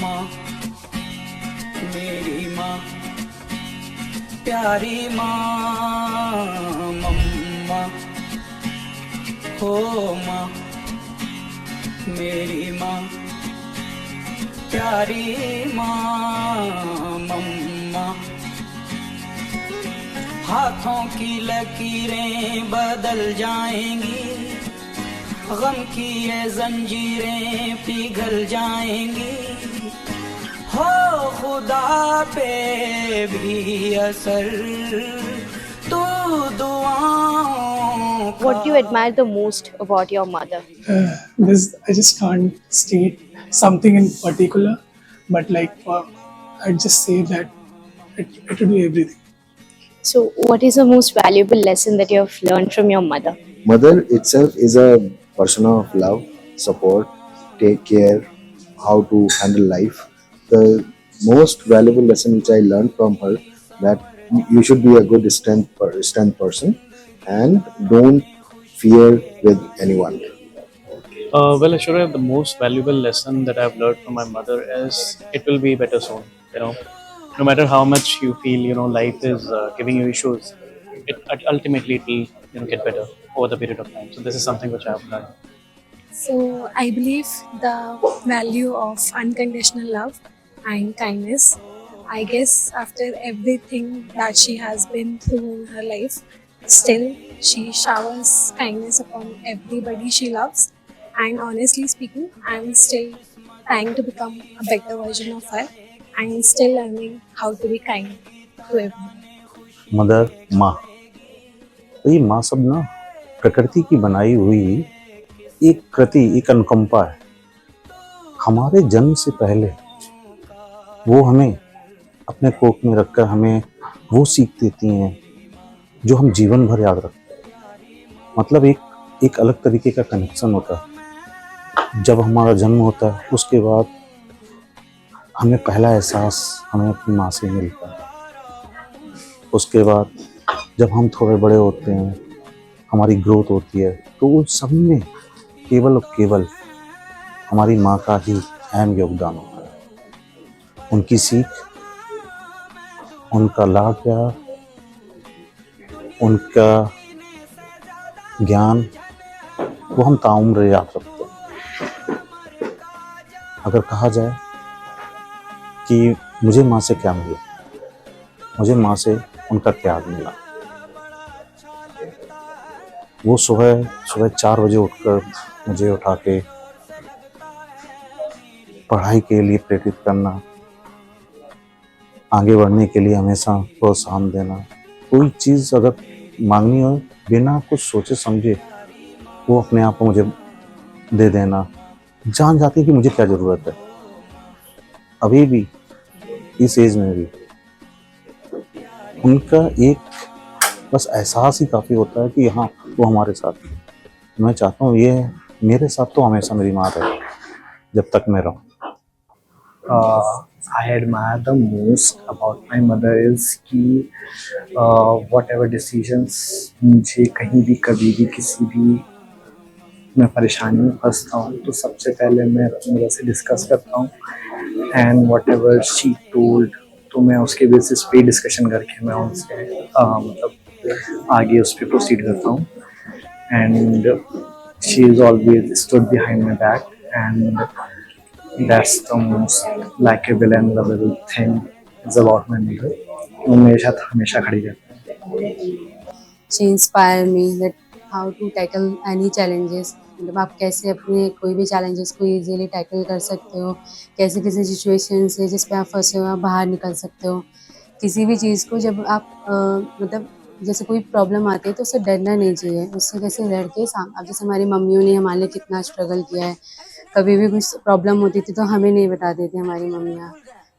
माँ, मेरी माँ, प्यारी माँ, मम्मा हो माँ, मेरी माँ, प्यारी माँ, मम्मा। हाथों की लकीरें बदल जाएंगी, गम की ये जंजीरें पिघल जाएंगी, हो खुदा पे भी असर तू दुआओं का। What do you admire the most about your mother? This I just can't state something in particular, but like I'd just say that it would be everything. So, what is the most valuable lesson that you have learned from your mother? Mother itself is a person of love, support, take care, how to handle life. The most valuable lesson which I learned from her, that you should be a good strength person and don't fear with anyone. Well, Ashura, the most valuable lesson that I've learned from my mother is it will be better soon. No matter how much you feel, life is giving you issues, ultimately it will, get better over the period of time. So this is something which I've learned. So I believe the value of unconditional love and kindness. I guess after everything that she has been through in her life, still she showers kindness upon everybody she loves. And honestly speaking, I'm still trying to become a better version of her and still learning how to be kind to everyone. Mother, माँ, तो ये माँ सब ना प्रकृति की बनाई हुई एक कृति, एक अनुकंपा है। हमारे जन्म से पहले वो हमें अपने कोख में रखकर हमें वो सीख देती हैं जो हम जीवन भर याद रखते हैं। मतलब एक अलग तरीके का कनेक्शन होता है। जब हमारा जन्म होता है उसके बाद हमें पहला एहसास हमें अपनी माँ से मिलता है। उसके बाद जब हम थोड़े बड़े होते हैं, हमारी ग्रोथ होती है, तो उन सब में केवल और केवल हमारी माँ का ही अहम योगदान होता है। उनकी सीख, उनका लाड प्यार, उनका ज्ञान, वो हम ताउम्र याद रखते हैं। अगर कहा जाए कि मुझे माँ से क्या मिला, मुझे माँ से उनका त्याग मिला। वो सुबह 4 बजे उठकर मुझे उठा के पढ़ाई के लिए प्रेरित करना, आगे बढ़ने के लिए हमेशा प्रोत्साहन देना। कोई चीज़ अगर मांगनी हो, बिना कुछ सोचे समझे वो अपने आप को मुझे दे देना। जान जाती कि मुझे क्या ज़रूरत है। अभी भी इस एज में भी उनका एक बस एहसास ही काफ़ी होता है कि हाँ, वो हमारे साथ है। मैं चाहता हूँ ये मेरे साथ तो हमेशा मेरी माँ रहे जब तक मैं रहूँ। I admire the most about my mother is कि whatever decisions मुझे कहीं भी कभी भी किसी भी मैं परेशानी में फंसता हूँ तो सबसे पहले मैं अपनी मदर से डिस्कस करता हूँ एंड whatever she told तो मैं उसके बेसिस पे डिस्कशन करके मैं उनसे मतलब आगे उस पर प्रोसीड करता हूँ and she is always stood behind my back and that's the most likable and lovable thing is about my mother. वो मेरे साथ हमेशा खड़ी रहती है। She inspire me that how to tackle any challenges. मतलब आप कैसे अपने कोई भी challenges को easily tackle कर सकते हो, कैसे किसी सिचुएशन से जिस पे आप फंसे हो आप बाहर निकल सकते हो। किसी भी चीज़ को जब आप मतलब जैसे कोई प्रॉब्लम आती है तो उससे डरना नहीं चाहिए, उससे कैसे लड़ के अब जैसे हमारी मम्मियों ने हमारे लिए कितना स्ट्रगल किया है। कभी भी कुछ प्रॉब्लम होती थी तो हमें नहीं बताती थी हमारी मम्मियाँ।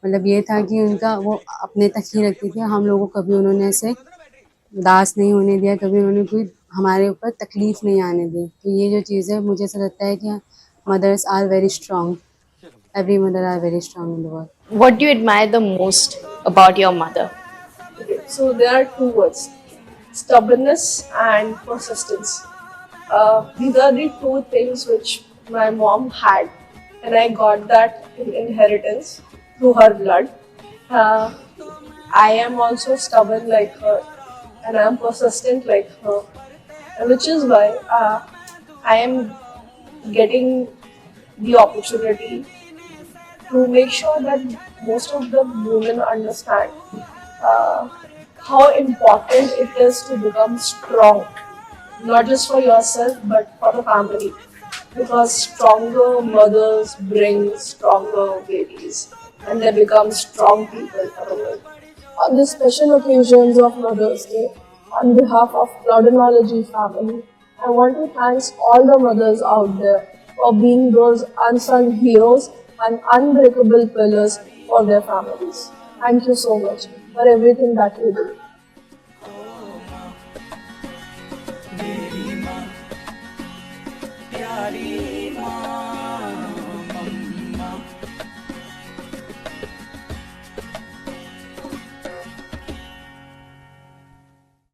मतलब ये था कि उनका वो अपने तक ही रखती थी, हम लोगों को कभी उन्होंने ऐसे उदास नहीं होने दिया, कभी उन्होंने कोई हमारे ऊपर तकलीफ नहीं आने दी। तो ये जो चीज़ है मुझे ऐसा लगता है कि mothers are very strong, every mother are very strong in the world. What do you admire the most about your mother? So there are two words: stubbornness and persistence. These are the two things which my mom had, and I got that in inheritance through her blood. Uh, I am also stubborn like her, and I am persistent like her, which is why I am getting the opportunity to make sure that most of the women understand uh, how important it is to become strong, not just for yourself but for the family. Because stronger mothers bring stronger babies and they become strong people for the world. On this special occasions of Mother's Day, on behalf of Cloudinology family, I want to thank all the mothers out there for being those unsung heroes and unbreakable pillars for their families. Thank you so much for everything that you do. प्यारी माँ